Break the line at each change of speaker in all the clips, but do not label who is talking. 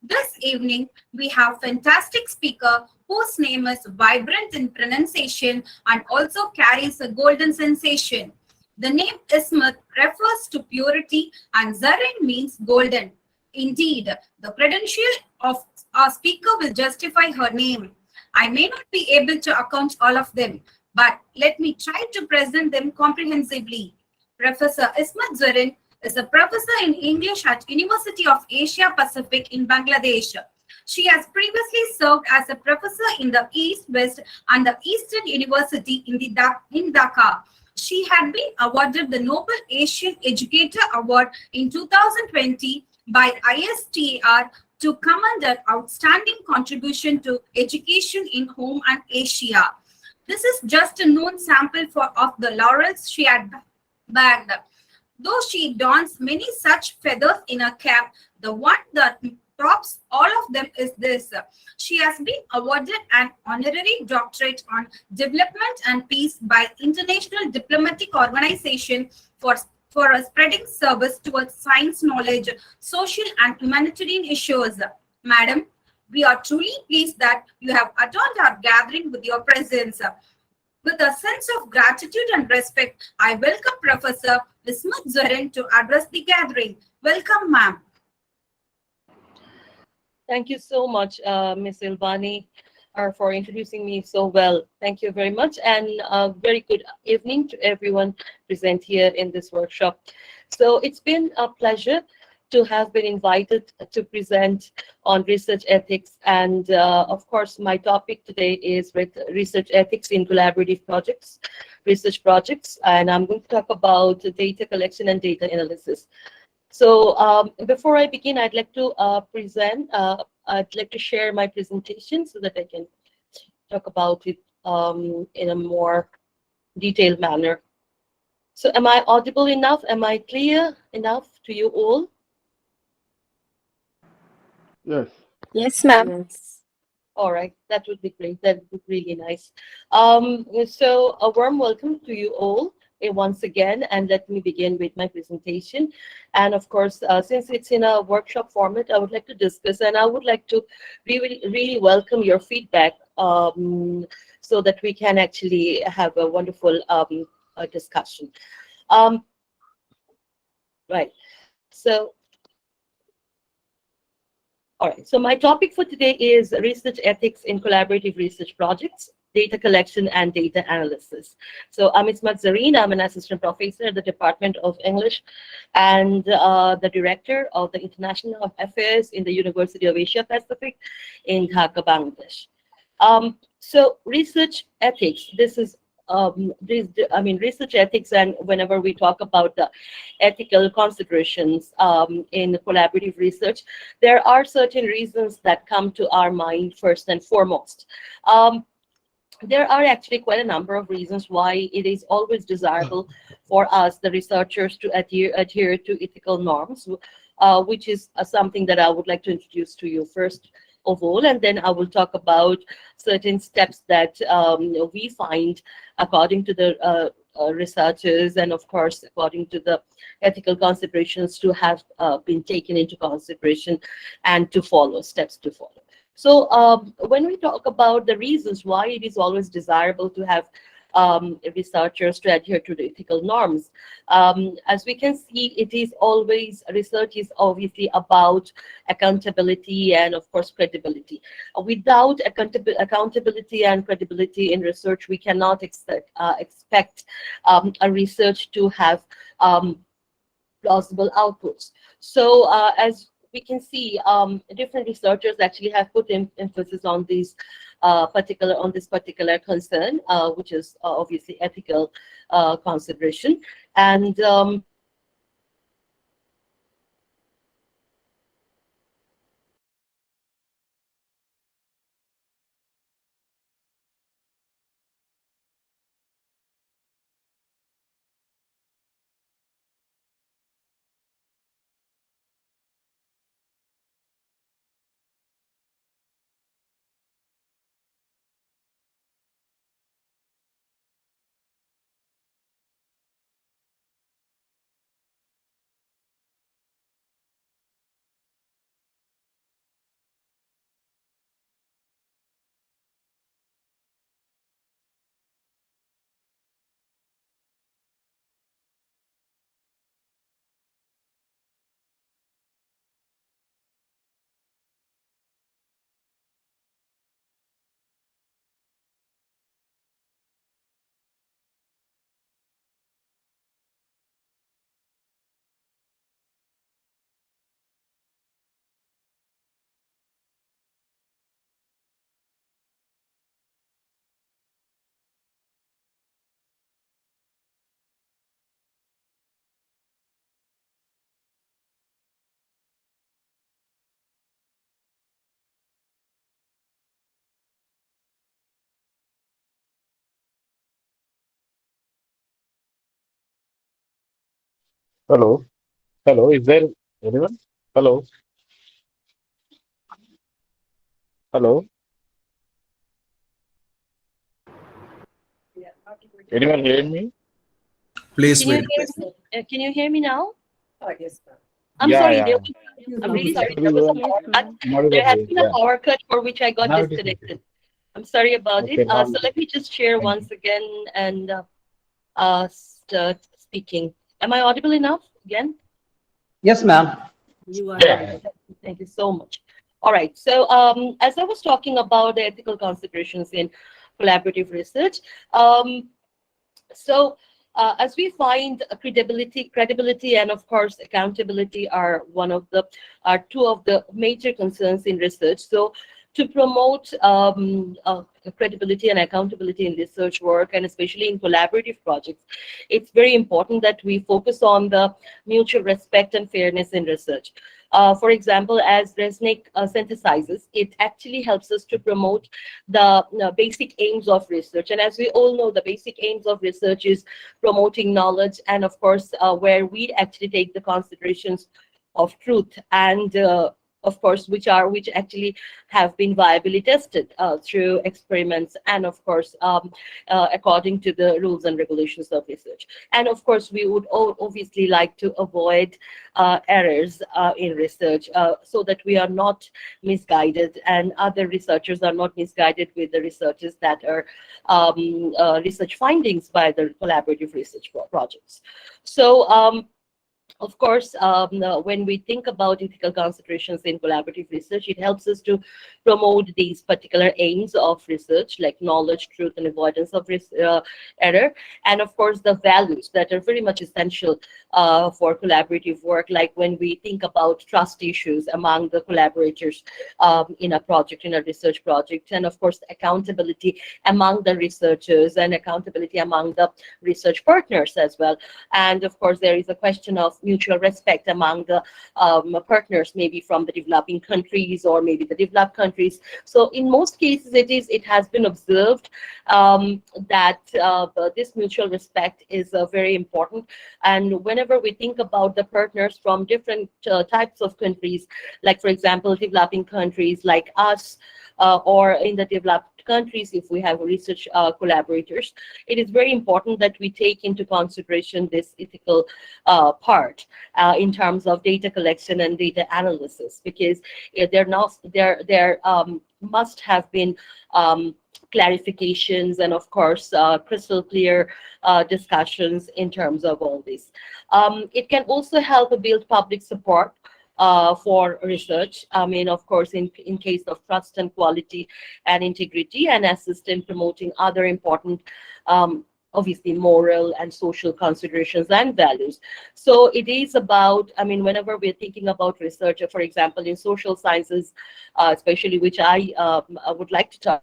This evening, we have fantastic speaker whose name is vibrant in pronunciation and also carries a golden sensation. The name Ismet refers to purity and Zarin means golden. Indeed, the credential of our speaker will justify her name. I may not be able to account all of them, but let me try to present them comprehensively. Professor Ismat Zarin is a professor in English at University of Asia Pacific in Bangladesh. She has previously served as a professor in the East, West, and the Eastern University in Dhaka. She had been awarded the Nobel Asian Educator Award in 2020 by ISTAR to commend her outstanding contribution to education in home and Asia. This is just a known sample of the laurels she had bagged. Though she dons many such feathers in her cap, the one that tops all of them is this. She has been awarded an honorary doctorate on development and peace by International Diplomatic Organization for a spreading service towards science knowledge, social and humanitarian issues. Madam, we are truly pleased that you have adorned our gathering with your presence. With a sense of gratitude and respect, I welcome Professor Vismut Zarin to address the gathering. Welcome, ma'am.
Thank you so much, Ms. Ilvani, for introducing me so well. Thank you very much, and a very good evening to everyone present here in this workshop. So it's been a pleasure to have been invited to present on research ethics. And of course, my topic today is research ethics in collaborative projects, research projects. And I'm going to talk about data collection and data analysis. So before I begin, I'd like to I'd like to share my presentation so that I can talk about it in a more detailed manner. So am I audible enough? Am I clear enough to you all?
Yes.
Yes, ma'am.
Yes. All right, that would be great. That would be really nice. So a warm welcome to you all once again, and let me begin with my presentation. And of course, since it's in a workshop format, I would like to discuss, and I would like to really welcome your feedback, so that we can actually have a wonderful discussion. Right. So all right, so my topic for today is research ethics in collaborative research projects, data collection and data analysis. So I'm Ismat Zareen. I'm an assistant professor at the Department of English and the director of the International Affairs in the University of Asia Pacific in Dhaka, Bangladesh. So research ethics, research ethics, and whenever we talk about the ethical considerations in collaborative research, there are certain reasons that come to our mind first and foremost. There are actually quite a number of reasons why it is always desirable for us, the researchers, to adhere to ethical norms, which is something that I would like to introduce to you first of all, and then I will talk about certain steps that we find according to the researchers, and of course according to the ethical considerations to have been taken into consideration and to follow, steps to follow. So when we talk about the reasons why it is always desirable to have researchers to adhere to the ethical norms, as we can see, it is always, research is obviously about accountability and of course credibility. Without accountability and credibility in research, we cannot expect a research to have plausible outputs. So as we can see, different researchers actually have put emphasis on these this particular concern, which is obviously ethical consideration. And
Hello. Hello. Is there anyone? Hello. Hello. Anyone hearing me?
Can
Please
you
wait.
hear me? Can you hear me now? I'm
Yeah,
sorry.
yeah.
I'm
It's
really sorry.
actually
There was a
you're
power cut.
not able
There
to
has
hear.
been a
Yeah.
power cut for which I got
Now it is okay.
disconnected. I'm sorry about it.
Okay. Now
So
it is
let me
okay.
just share
Thank
once
you.
again and start speaking. Am I audible enough again?
Yes, ma'am.
Yeah.
Thank you so much. All right. So, as I was talking about the ethical considerations in collaborative research, um, so as we find credibility, and of course accountability are two of the major concerns in research. So to promote credibility and accountability in research work, and especially in collaborative projects, it's very important that we focus on the mutual respect and fairness in research. For example, as Resnick synthesizes, it actually helps us to promote the basic aims of research. And as we all know, the basic aims of research is promoting knowledge, and of course, where we actually take the considerations of truth and of course, which actually have been viably tested through experiments, and of course, according to the rules and regulations of research. And of course, we would obviously like to avoid errors in research, so that we are not misguided and other researchers are not misguided with the researches that are research findings by the collaborative research projects. So of course, when we think about ethical considerations in collaborative research, it helps us to promote these particular aims of research, like knowledge, truth, and avoidance of error. And of course, the values that are very much essential for collaborative work, like when we think about trust issues among the collaborators in a project, in a research project, and of course, accountability among the researchers and accountability among the research partners as well. And of course, there is a question of mutual respect among the partners, maybe from the developing countries or maybe the developed countries. So in most cases, it has been observed that this mutual respect is very important. And whenever we think about the partners from different types of countries, like for example, developing countries like us, or in the developed countries, if we have research collaborators, it is very important that we take into consideration this ethical part in terms of data collection and data analysis, because there must have been clarifications and of course crystal clear discussions in terms of all this. It can also help build public support for research. I mean, of course, in case of trust and quality and integrity, and assist in promoting other important, obviously, moral and social considerations and values. So it is about, I mean, whenever we're thinking about research, for example, in social sciences, especially which I would like to talk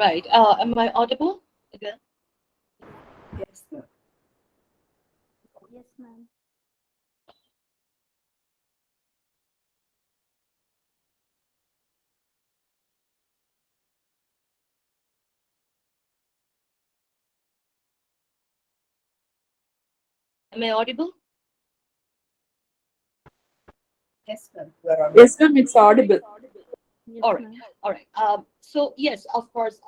Right. Am I audible again?
Yes, sir.
Yes, ma'am.
Am I audible?
Yes, sir.
Yes, ma'am, it's audible.
Yes,
All right.
ma'am.
All right. So yes, of course.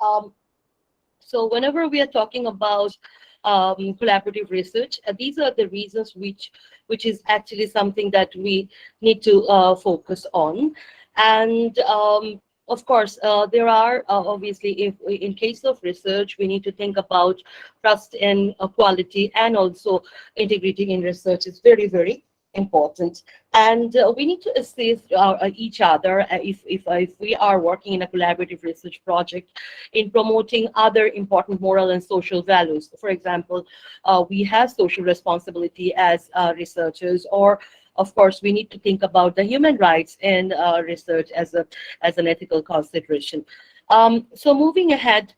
So whenever we are talking about collaborative research, these are the reasons which is actually something that we need to focus on. And of course, there are obviously, if in case of research, we need to think about trust in quality and also integrity in research is very, very important. And we need to assist each other if we are working in a collaborative research project in promoting other important moral and social values. For example, we have social responsibility as researchers, or of course, we need to think about the human rights in research as an ethical consideration. So moving ahead,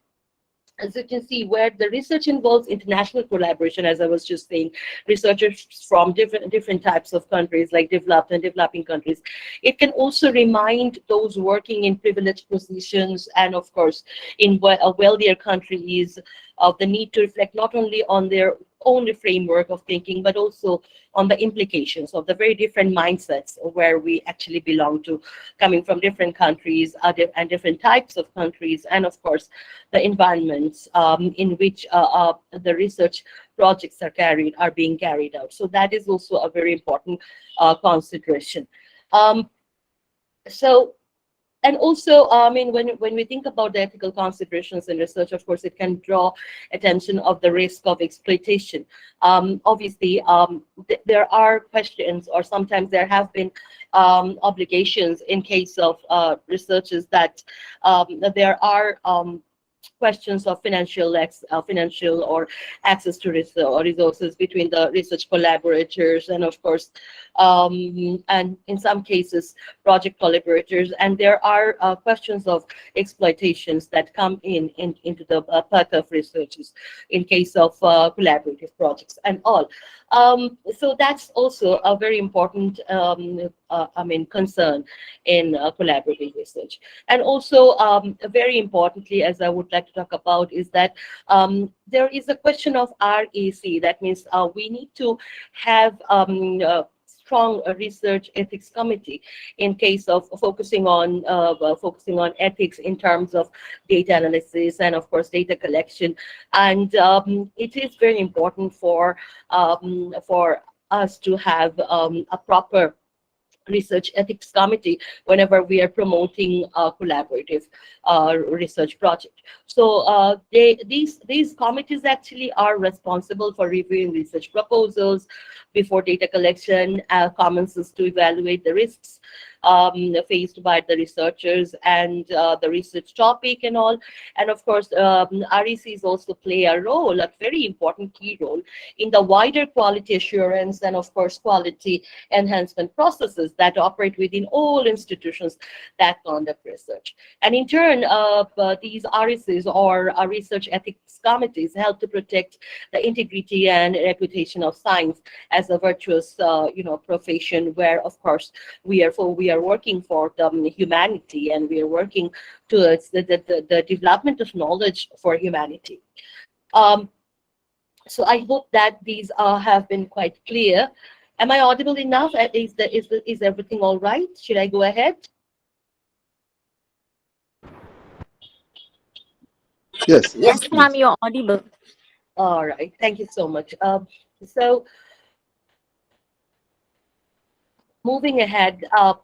as you can see, where the research involves international collaboration, as I was just saying, researchers from different types of countries, like developed and developing countries. It can also remind those working in privileged positions and, of course, in wealthier countries of the need to reflect not only on their own framework of thinking, but also on the implications of the very different mindsets where we actually belong to, coming from different countries and different types of countries, and of course, the environments in which the research projects are being carried out. So that is also a very important consideration. Um, so and also, I mean, when we think about the ethical considerations in research, of course, it can draw attention of the risk of exploitation. Obviously, there are questions, or sometimes there have been obligations in case of researchers that there are questions of financial or access to resources between the research collaborators, and of course, and in some cases, project collaborators. And there are questions of exploitations that come into the path of researchers in case of collaborative projects and all. So that's also a very important, I mean, concern in collaborative research. And also, very importantly, as I would like to talk about, is that there is a question of RAC. That means we need to have strong research ethics committee in case of focusing on ethics in terms of data analysis and of course data collection. And it is very important for us to have a proper research ethics committee whenever we are promoting a collaborative research project. So these committees actually are responsible for reviewing research proposals before data collection, commences to evaluate the risks faced by the researchers and the research topic and all. And of course, RECs also play a role, a very important key role in the wider quality assurance and of course quality enhancement processes that operate within all institutions that conduct research. And in turn, these RECs or research ethics committees help to protect the integrity and reputation of science as a virtuous, profession where, of course, we are working for the humanity, and we are working towards the development of knowledge for humanity. So I hope that these have been quite clear. Am I audible enough? Is everything all right? Should I go ahead?
Yes,
Yes, ma'am,
please.
you're audible.
All right. Thank you so much. So moving ahead, I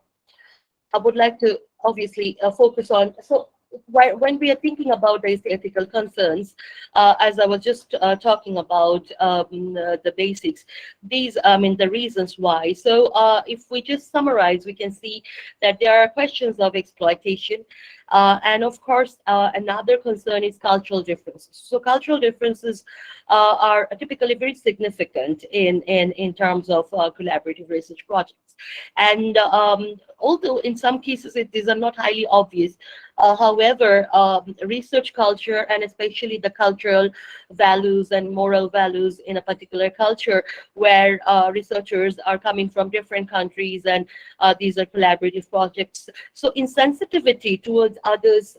would like to obviously focus on, so when we are thinking about these ethical concerns, as I was just talking about the basics, these, I mean, the reasons why. So if we just summarize, we can see that there are questions of exploitation. And of course, another concern is cultural differences. So cultural differences are typically very significant in terms of collaborative research projects. And although in some cases these are not highly obvious, However, research culture, and especially the cultural values and moral values in a particular culture, where researchers are coming from different countries, and these are collaborative projects. So insensitivity towards others,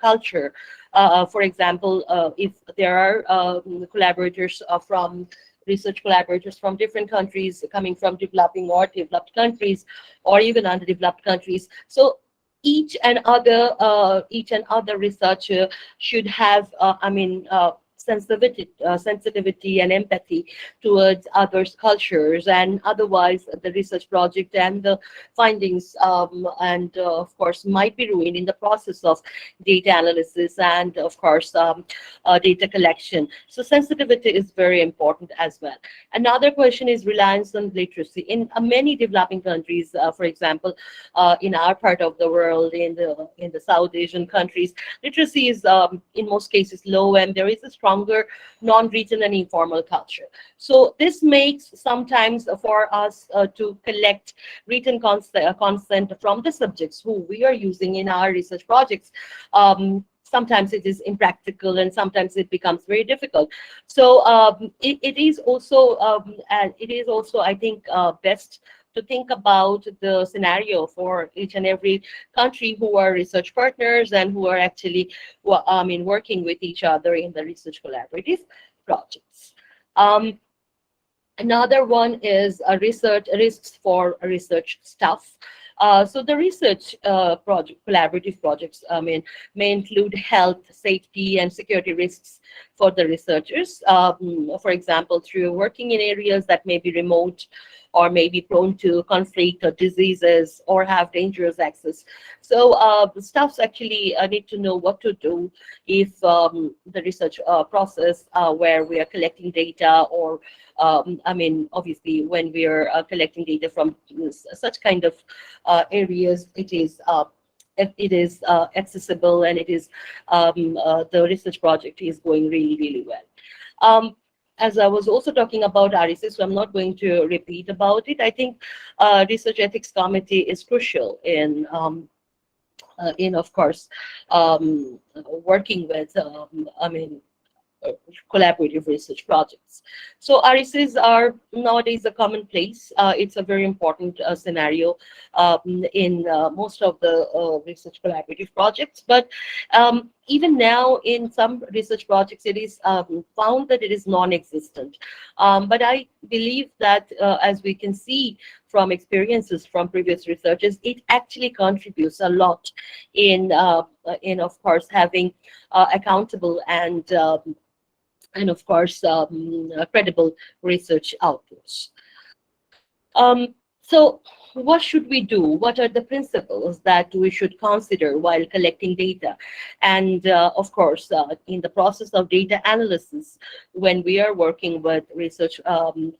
culture. For example, if there are collaborators from research collaborators from different countries coming from developing or developed countries, or even underdeveloped countries. So each and other researcher should have, sensitivity and empathy towards others' cultures, and otherwise the research project and the findings, and of course, might be ruined in the process of data analysis and of course data collection. So sensitivity is very important as well. Another question is reliance on literacy. In many developing countries, for example, in our part of the world, in the South Asian countries, literacy is in most cases low, and there is a stronger non-written and informal culture. So this makes sometimes for us to collect written consent from the subjects who we are using in our research projects. Sometimes it is impractical, and sometimes it becomes very difficult. So it is also, I think, best to think about the scenario for each and every country who are research partners and who are actually, working with each other in the research collaborative projects. Another one is research risks for research staff. So the research collaborative projects, may include health, safety, and security risks for the researchers. For example, through working in areas that may be remote, or may be prone to conflict or diseases, or have dangerous access. So the staffs actually need to know what to do if the research process where we are collecting data, or obviously when we are collecting data from such kind of areas, it is accessible, and it is the research project is going really, really well. As I was also talking about REC, so I'm not going to repeat about it. I think research ethics committee is crucial in of course working with collaborative research projects. So RECs are nowadays a commonplace. It's a very important scenario in most of the research collaborative projects. But even now, in some research projects, it is found that it is non-existent. But I believe that, as we can see from experiences from previous researchers, it actually contributes a lot in of course having accountable and of course credible research outputs. So what should we do? What are the principles that we should consider while collecting data? And of course, in the process of data analysis, when we are working with research,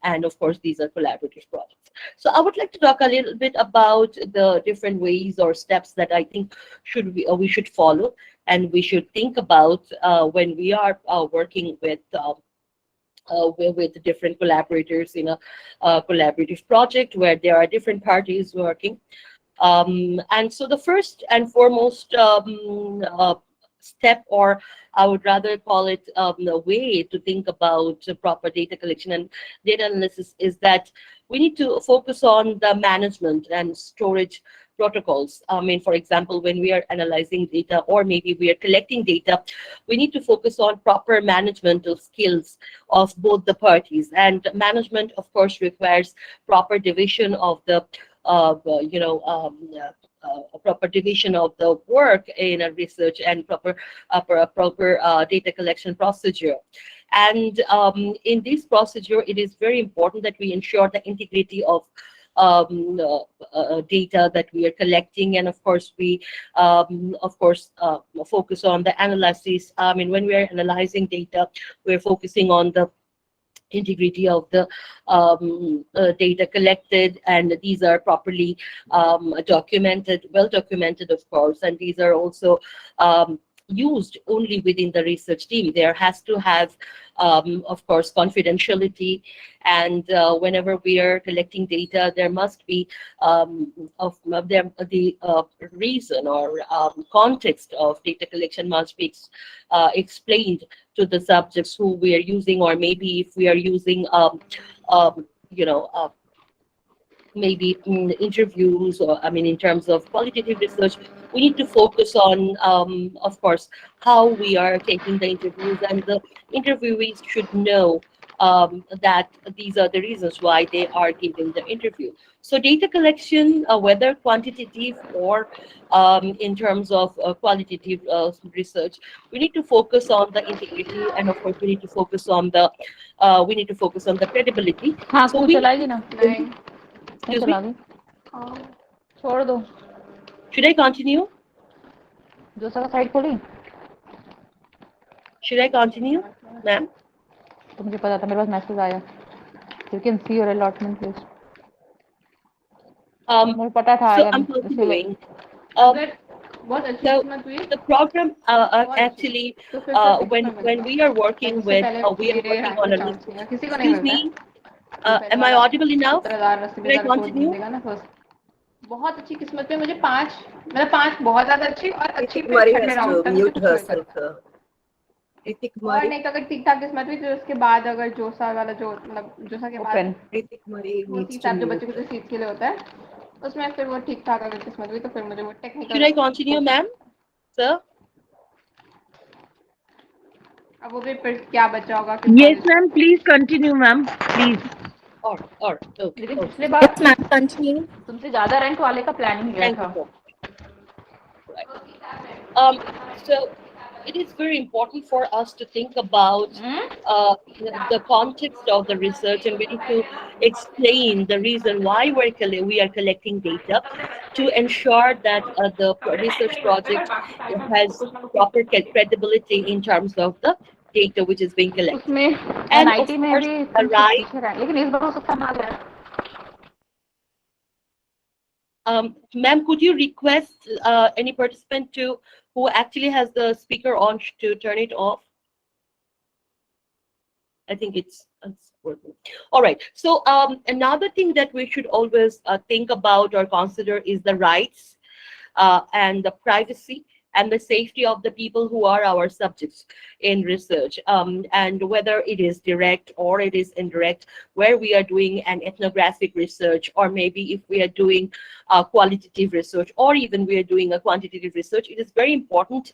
and of course, these are collaborative projects. So I would like to talk a little bit about the different ways or steps that I think we should follow, and we should think about when we are working with different collaborators in a collaborative project where there are different parties working. And so the first and foremost step, or I would rather call it a way to think about proper data collection and data analysis, is that we need to focus on the management and storage protocols. For example, when we are analyzing data, or maybe we are collecting data, we need to focus on proper management skills of both the parties. And management, of course, requires proper division of the proper division of the work in a research, and proper data collection procedure. And in this procedure, it is very important that we ensure the integrity of data that we are collecting, and of course we focus on the analysis. When we are analyzing data, we're focusing on the integrity of the data collected, and these are properly well documented, of course, and these are also used only within the research team. There has to have, of course, confidentiality. And whenever we are collecting data, there must be the reason or context of data collection must be explained to the subjects who we are using, or maybe if we are using, you know, maybe interviews, or I mean in terms of qualitative research, we need to focus on, of course, how we are taking the interviews, and the interviewees should know that these are the reasons why they are giving the interview. So data collection, whether quantitative or in terms of qualitative research, we need to focus on the integrity, and of course we need to focus on the credibility.
हाँ
So
तू
we,
चलाएगी ना
नहीं
मैं
excuse
चला
me,
गई छोड़ दो
should I continue?
जो सा साइड खोली
Should I continue, ma'am?
तो मुझे पता था मेरे पास मैसेज आया you can see your allotment list मुझे पता था
So
आएगा
I'm
इसीलिए
continuing. Um,
अगर बहुत अच्छी
so
किस्मत हुई
the program
बहुत अच्छी
actually,
तो फिर तो सिक्स
when
में मिल
we
गया
are working
इससे
with,
पहले
we are
मेरे
working
रैंक
on
में
a
चांस
list.
नहीं है किसी को नहीं
Excuse
मिलता है
me,
ये पहले
am I
वाला
audible enough?
70,000 80,000
Should I
को
continue?
मिलेगा ना फर्स्ट बहुत अच्छी किस्मत पे मुझे 5 मतलब 5 बहुत ज्यादा अच्छी और अच्छी पे
Kumari
छठे
has
राउंड
to
तक उसे
mute
कुछ नहीं
herself.
करता
Ritik
और
Kumari,
नहीं तो अगर ठीक ठाक किस्मत हुई तो उसके बाद अगर जोसा वाला जो मतलब जोसा के बाद
ओपन
Ritik Kumari
वो
needs
सी
to
साहब जो बच्चे
mute.
को जो सीट के लिए होता है उसमें फिर वो ठीक ठाक अगर किस्मत हुई तो फिर मुझे वो technical
Should I continue, ma'am? Sir?
अब वो भी फिर क्या बचा होगा कि
Yes,
college
ma'am. Please continue, ma'am. Please.
Or okay,
लेकिन
okay.
पिछले बार
Yes, ma'am. Continue.
तुमसे ज्यादा रैंक वाले का प्लानिंग लिया
Thank
था
you, sir. So it is very important for us to think about the context of the research, and we need to explain the reason why we are collecting data to ensure that the research project has proper credibility in terms of the data which is being collected.
उसमें
And of
NIT में
course,
भी
the
तुमसे
right.
पीछे रहे लेकिन इस बार हो सकता है ना आ गया
Ma'am, could you request any participant to who actually has the speaker on to turn it off? I think it's working. All right. So another thing that we should always think about or consider is the rights and the privacy and the safety of the people who are our subjects in research, and whether it is direct or it is indirect, where we are doing an ethnographic research, or maybe if we are doing qualitative research, or even we are doing a quantitative research, it is very important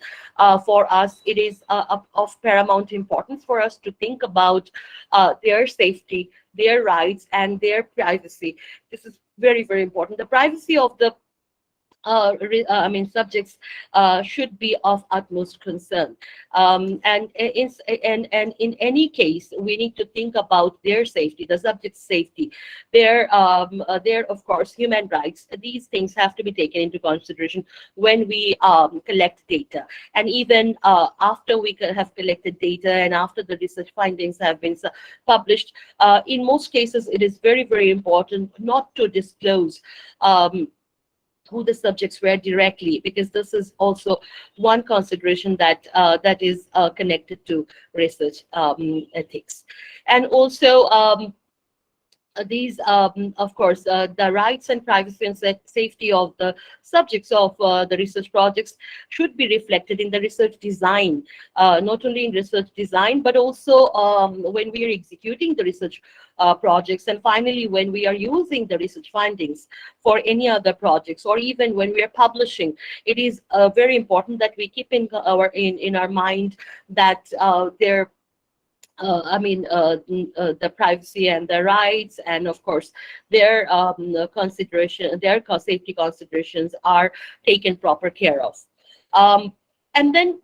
for us. It is of paramount importance for us to think about their safety, their rights, and their privacy. This is very, very important. The privacy of the subjects should be of utmost concern. And in any case, we need to think about their safety, the subject's safety, their of course human rights. These things have to be taken into consideration when we collect data, and even after we have collected data and after the research findings have been published. In most cases, it is very, very important not to disclose who the subjects were directly, because this is also one consideration that that is connected to research ethics. And also these, of course, the rights and privacy and safety of the subjects of the research projects should be reflected in the research design, not only in research design, but also when we are executing the research projects, and finally when we are using the research findings for any other projects, or even when we are publishing. It is very important that we keep in our mind that the privacy and the rights, and of course their safety considerations are taken proper care of. And then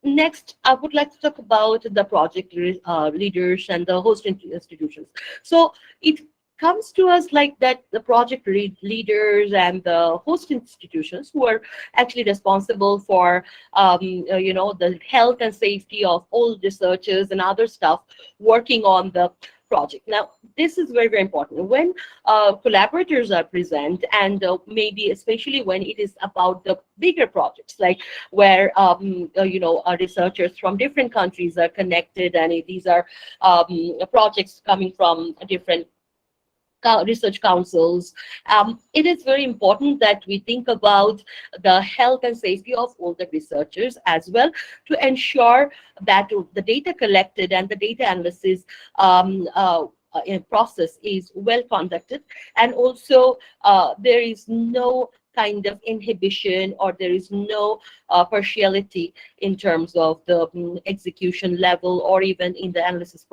next, I would like to talk about the project leaders and the host institutions. So it comes to us like that the project leaders and the host institutions who are actually responsible for the health and safety of all researchers and other staff working on the project. Now, this is very, very important. When collaborators are present, and maybe especially when it is about the bigger projects, like where researchers from different countries are connected, and these are projects coming from different research councils. It is very important that we think about the health and safety of all the researchers as well, to ensure that the data collected and the data analysis process is well conducted, and also there is no kind of inhibition, or there is no partiality in terms of the execution level, or even in the analysis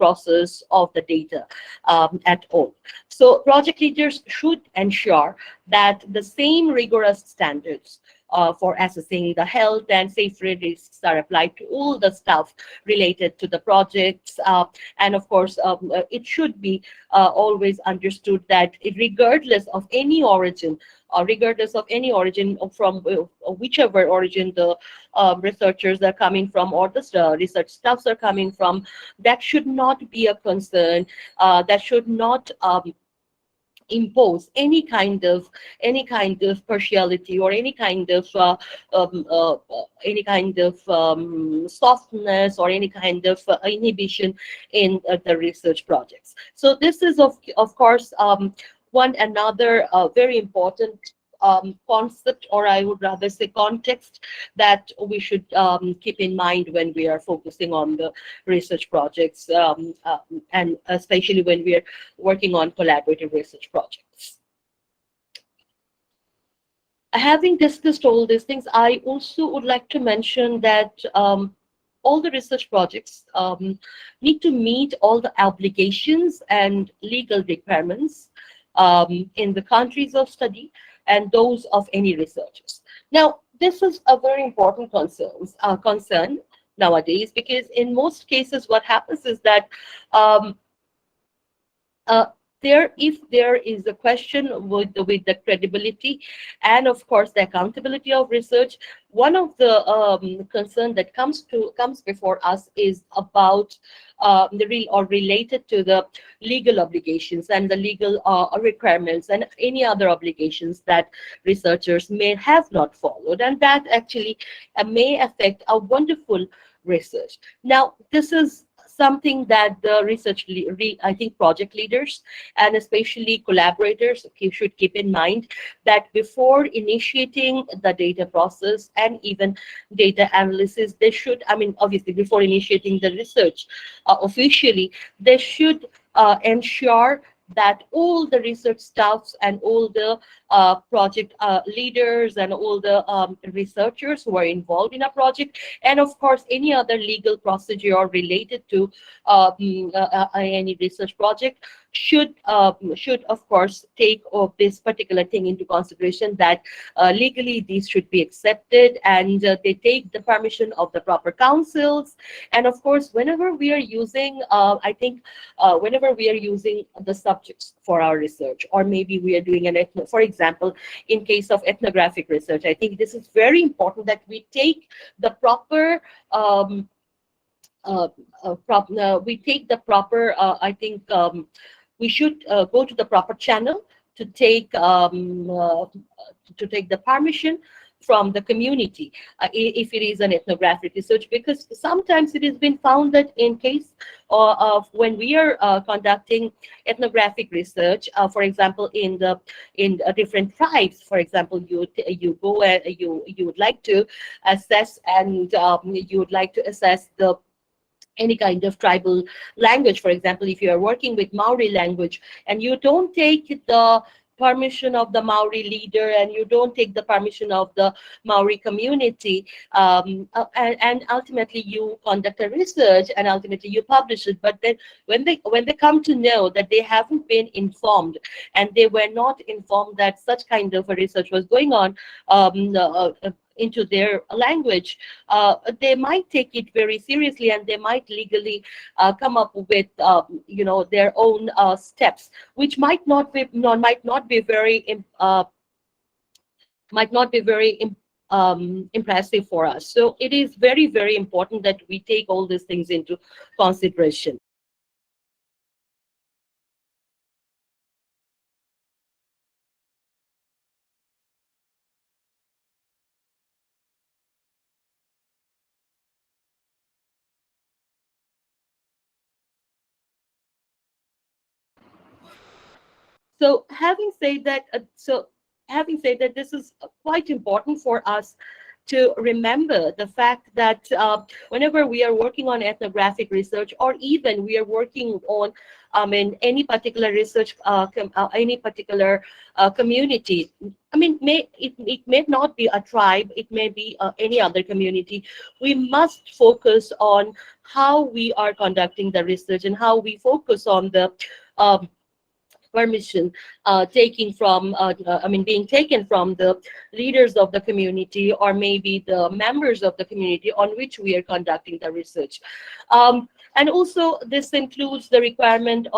process of the data at all. So project leaders should ensure that the same rigorous standards for assessing the health and safety risks are applied to all the stuff related to the projects. And of course, it should be always understood that regardless of any origin, from whichever origin the researchers are coming from, or the research staffs are coming from, that should not be a concern. That should not impose any kind of partiality, or any kind of softness, or any kind of inhibition in the research projects. So this is of course one another very important concept, or I would rather say context, that we should keep in mind when we are focusing on the research projects, and especially when we are working on collaborative research projects. Having discussed all these things, I also would like to mention that all the research projects need to meet all the obligations and legal requirements in the countries of study and those of any researchers. Now, this is a very important concern nowadays, because in most cases what happens is that if there is a question with the credibility and of course the accountability of research, one of the concern that comes before us is about related to the legal obligations and the legal requirements and any other obligations that researchers may have not followed, and that actually may affect a wonderful research. Now, this is something that the I think project leaders and especially collaborators should keep in mind, that before initiating the data process and even data analysis, they should, obviously before initiating the research officially, they should ensure that all the research staffs and all the project leaders and all the researchers who are involved in a project, and of course any other legal procedure related to any research project, should of course take this particular thing into consideration, that legally these should be accepted, and they take the permission of the proper councils. And of course, whenever we are using whenever we are using the subjects for our research, or maybe we are doing for example, in case of ethnographic research, I think this is very important that we take the proper we should go to the proper channel to take the permission from the community if it is an ethnographic research, because sometimes it has been found that in case of when we are conducting ethnographic research, for example, in different tribes, for example, you go and you would like to assess, and you would like to assess any kind of tribal language. For example, if you are working with Maori language and you don't take the permission of the Maori leader, and you don't take the permission of the Maori community, and ultimately you conduct a research and ultimately you publish it, but then when they come to know that they haven't been informed, and they were not informed that such kind of a research was going on into their language, they might take it very seriously, and they might legally come up with their own steps, which might not be very impressive for us. So it is very, very important that we take all these things into consideration. So having said that, this is quite important for us to remember the fact that whenever we are working on ethnographic research, or even we are working on in any particular research, any particular community. I mean, it may not be a tribe, it may be any other community. We must focus on how we are conducting the research and how we focus on the um, permission taking from being taken from the leaders of the community, or maybe the members of the community on which we are conducting the research. And also this includes the requirement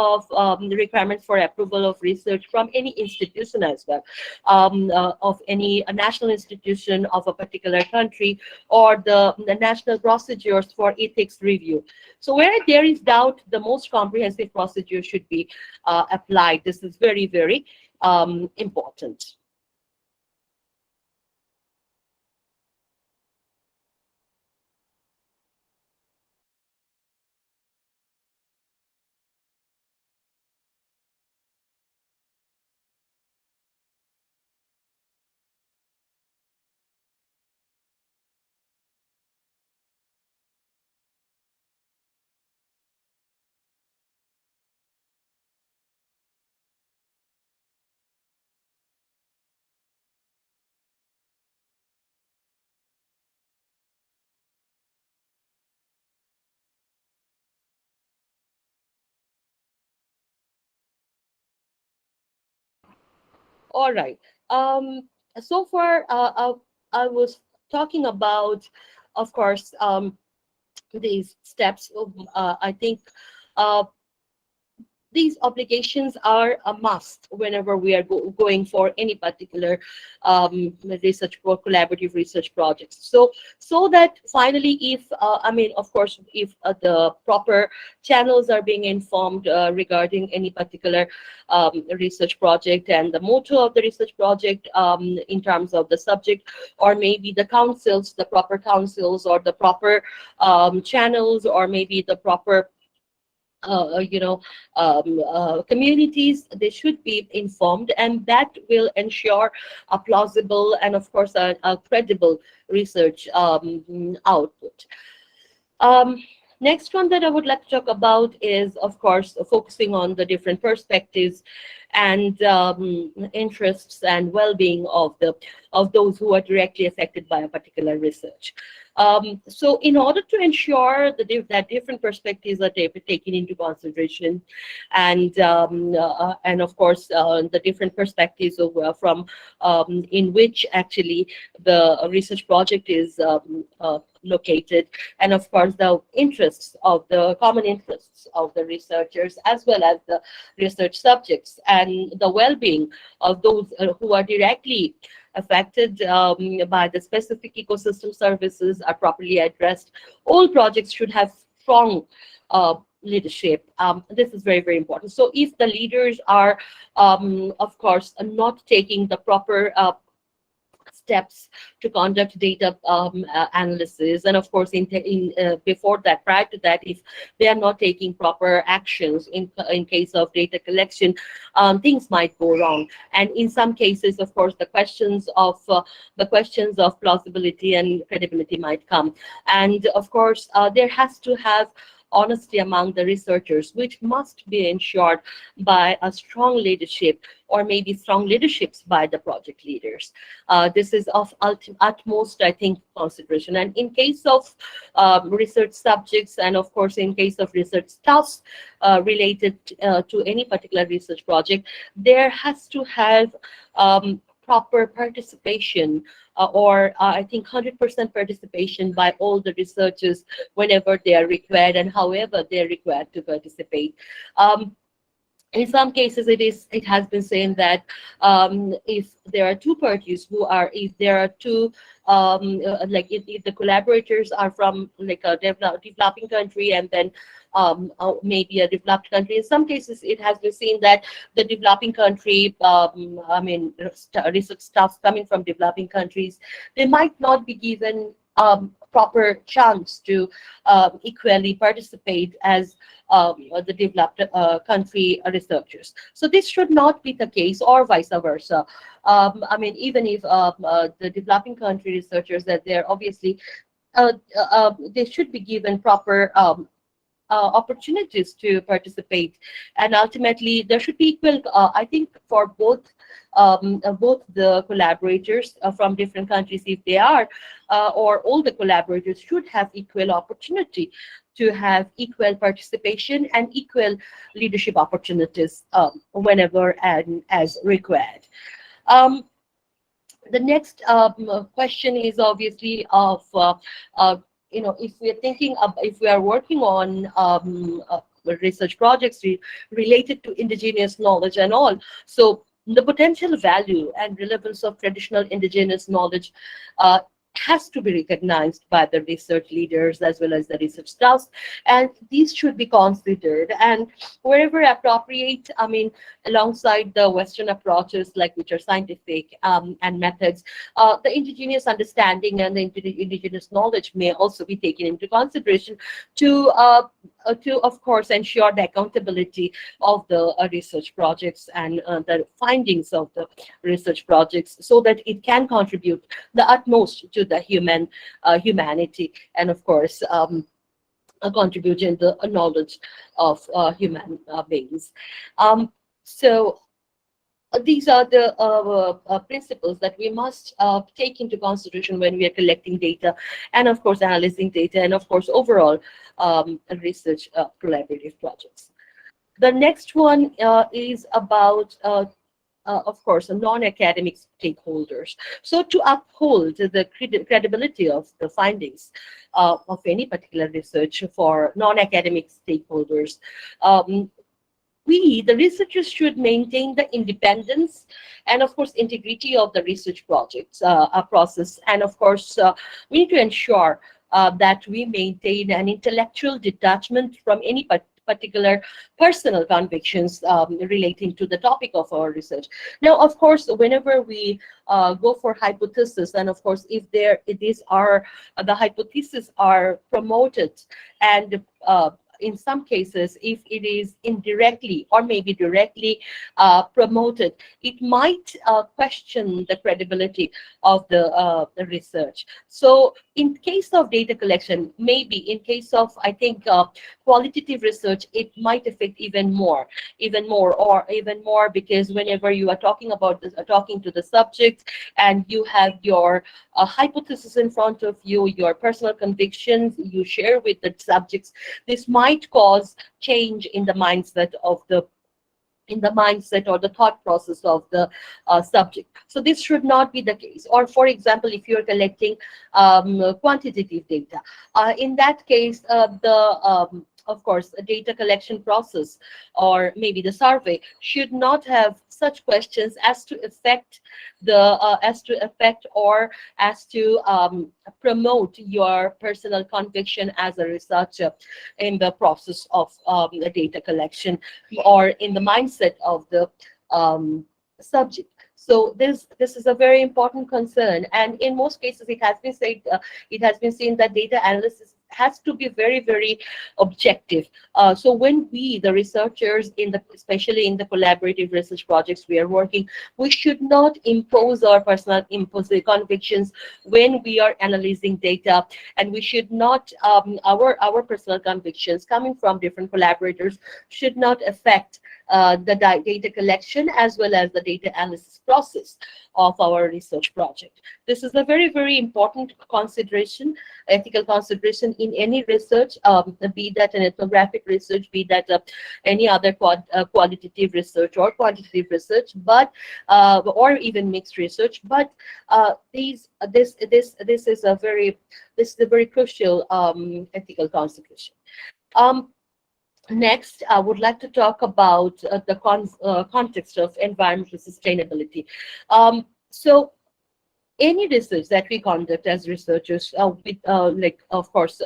for approval of research from any institution as well, of any national institution of a particular country, or the national procedures for ethics review. So where there is doubt, the most comprehensive procedure should be applied. This is very, very important. All right. So far, I was talking about, of course, these steps. I think uh, these obligations are a must whenever we are going for any particular collaborative research projects. So that finally, if of course, if the proper channels are being informed regarding any particular research project and the motto of the research project, in terms of the subject, or maybe the councils, the proper councils, or the proper channels, or maybe the proper communities, they should be informed, and that will ensure a plausible and, of course, a credible research output. Next one that I would like to talk about is, of course, focusing on the different perspectives and interests and well-being of those who are directly affected by a particular research. So in order to ensure that different perspectives are taken into consideration, and of course the different perspectives from in which actually the research project is located, and of course the common interests of the researchers, as well as the research subjects, and the well-being of those who are directly affected by the specific ecosystem services are properly addressed. All projects should have strong leadership. This is very, very important. So if the leaders are, of course, not taking the proper steps to conduct data analysis, and of course before that, prior to that, if they are not taking proper actions in case of data collection, things might go wrong. And in some cases, of course, the questions of plausibility and credibility might come. And of course there has to have honesty among the researchers, which must be ensured by a strong leadership, or maybe strong leaderships by the project leaders. This is of utmost, I think, consideration. And in case of research subjects, and of course in case of research staffs related to any particular research project, there has to have proper participation, or I think 100% participation by all the researchers whenever they are required and however they are required to participate. In some cases, it has been saying that if there are two parties if there are two if the collaborators are from like a developing country, and then maybe a developed country, in some cases it has been seen that the developing country, research staff coming from developing countries, they might not be given proper chance to equally participate as the developed country researchers. So this should not be the case, or vice versa. I mean, even if the developing country researchers, that they're obviously they should be given proper opportunities to participate, and ultimately there should be equal, I think, for both the collaborators from different countries, if they are, or all the collaborators should have equal opportunity to have equal participation and equal leadership opportunities whenever and as required. The next question is obviously of if we're thinking of, if we are working on research projects related to indigenous knowledge and all, so the potential value and relevance of traditional indigenous knowledge has to be recognized by the research leaders as well as the research staffs, and these should be considered, and wherever appropriate, I mean, alongside the Western approaches, like which are scientific and methods, the indigenous understanding and the indigenous knowledge may also be taken into consideration to of course ensure the accountability of the research projects and the findings of the research projects, so that it can contribute the utmost to the humanity, and of course contributing the knowledge of human beings. So these are the principles that we must take into consideration when we are collecting data, and of course analyzing data, and of course overall research collaborative projects. The next one is about of course, non-academic stakeholders. So to uphold the credibility of the findings of any particular research for non-academic stakeholders, we, the researchers, should maintain the independence and, of course, integrity of the research projects process. And, of course, we need to ensure that we maintain an intellectual detachment from any particular personal convictions relating to the topic of our research. Now, of course, whenever we go for hypothesis, and of course, if the hypotheses are promoted, and in some cases, if it is indirectly or maybe directly promoted, it might question the credibility of the research. So in case of data collection, maybe in case of, I think, qualitative research, it might affect even more, because whenever you are talking about this, talking to the subject, and you have your hypothesis in front of you, your personal convictions you share with the subjects, this might cause change in the mindset or the thought process of the subject. So this should not be the case. Or for example, if you're collecting quantitative data, in that case, of course, a data collection process or maybe the survey should not have such questions as to affect or as to promote your personal conviction as a researcher in the process of the data collection or in the mindset of the subject. So this is a very important concern, and in most cases, it has been seen that data analysis has to be very, very objective. So when we, the researchers, especially in the collaborative research projects we are working, we should not impose our personal convictions when we are analyzing data, and we should not, our personal convictions coming from different collaborators should not affect the data collection as well as the data analysis process of our research project. This is a very, very important consideration, ethical consideration in any research, be that an ethnographic research, be that any other qualitative research or quantitative research, but or even mixed research. But this is a very crucial ethical consideration. Next, I would like to talk about the context of environmental sustainability. So any research that we conduct as researchers, of course,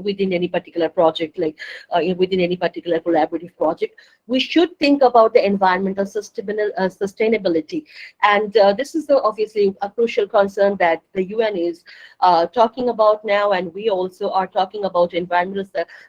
within any particular project, within any particular collaborative project, we should think about the environmental sustainability. And this is obviously a crucial concern that the UN is talking about now, and we also are talking about environmental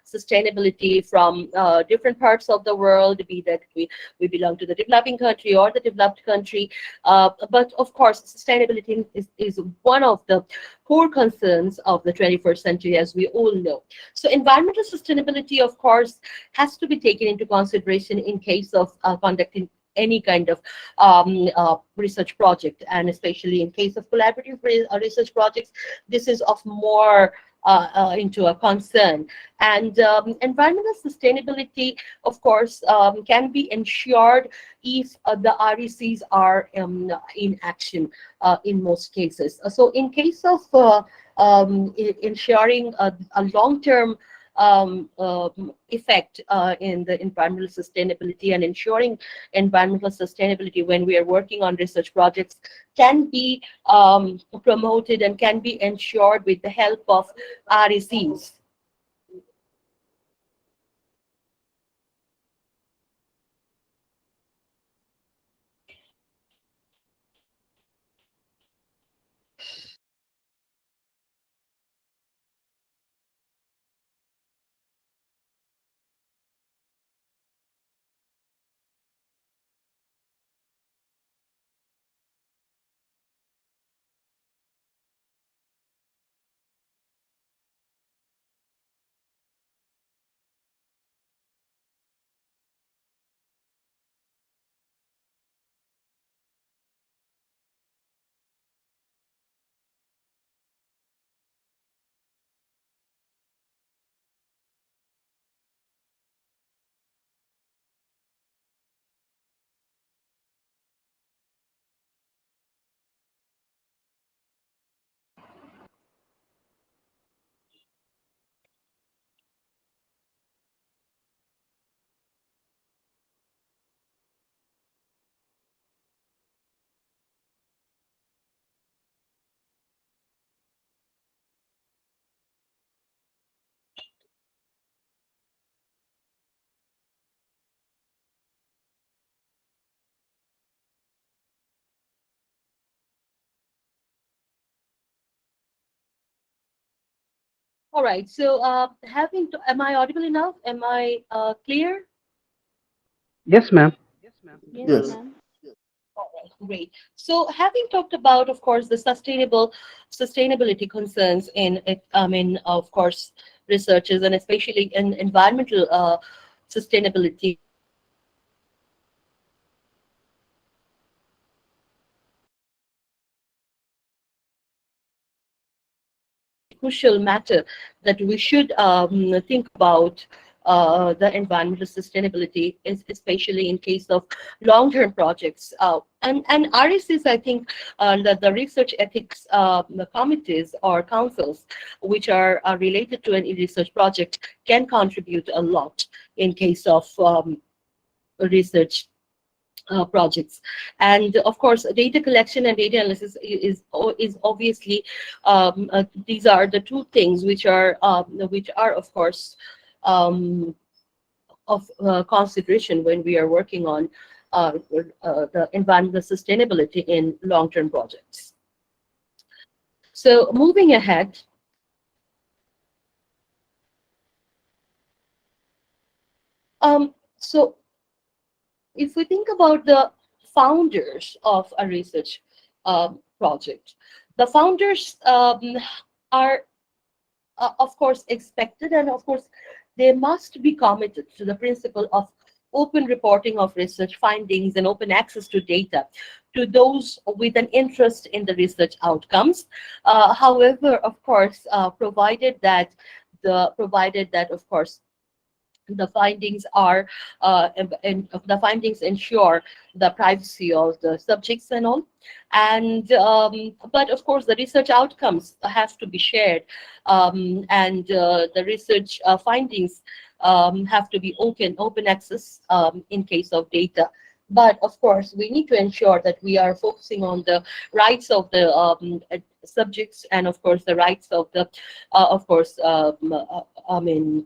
sustainability from different parts of the world, be that we belong to the developing country or the developed country. But of course, sustainability is one of the core concerns of the 21st century, as we all know. So environmental sustainability, of course, has to be taken into consideration in case of conducting any kind of research project, and especially in case of collaborative research projects, this is of more into a concern. And environmental sustainability, of course, can be ensured if the RECs are in action in most cases. So in case of ensuring a long-term effect in the environmental sustainability, and ensuring environmental sustainability when we are working on research projects can be promoted and can be ensured with the help of RECs. All right, so am I audible enough? Am I clear?
Yes, ma'am.
Yes, ma'am.
All right, great. So having talked about, of course, the sustainability concerns in it, of course, researchers, and especially in environmental sustainability, crucial matter that we should think about the environmental sustainability, is especially in case of long-term projects. And RECs, I think, the research ethics the committees or councils which are related to any research project can contribute a lot in case of research projects. And of course, data collection and data analysis is obviously these are the two things which are of course of consideration when we are working on the environmental sustainability in long-term projects. So moving ahead, so if we think about the founders of a research project, the founders are, of course, expected, and of course, they must be committed to the principle of open reporting of research findings and open access to data to those with an interest in the research outcomes. However, of course, provided that, of course, the findings are and the findings ensure the privacy of the subjects and all. And but of course, the research outcomes have to be shared, and the research findings have to be open access in case of data. But of course, we need to ensure that we are focusing on the rights of the subjects, and of course the rights of the of course I mean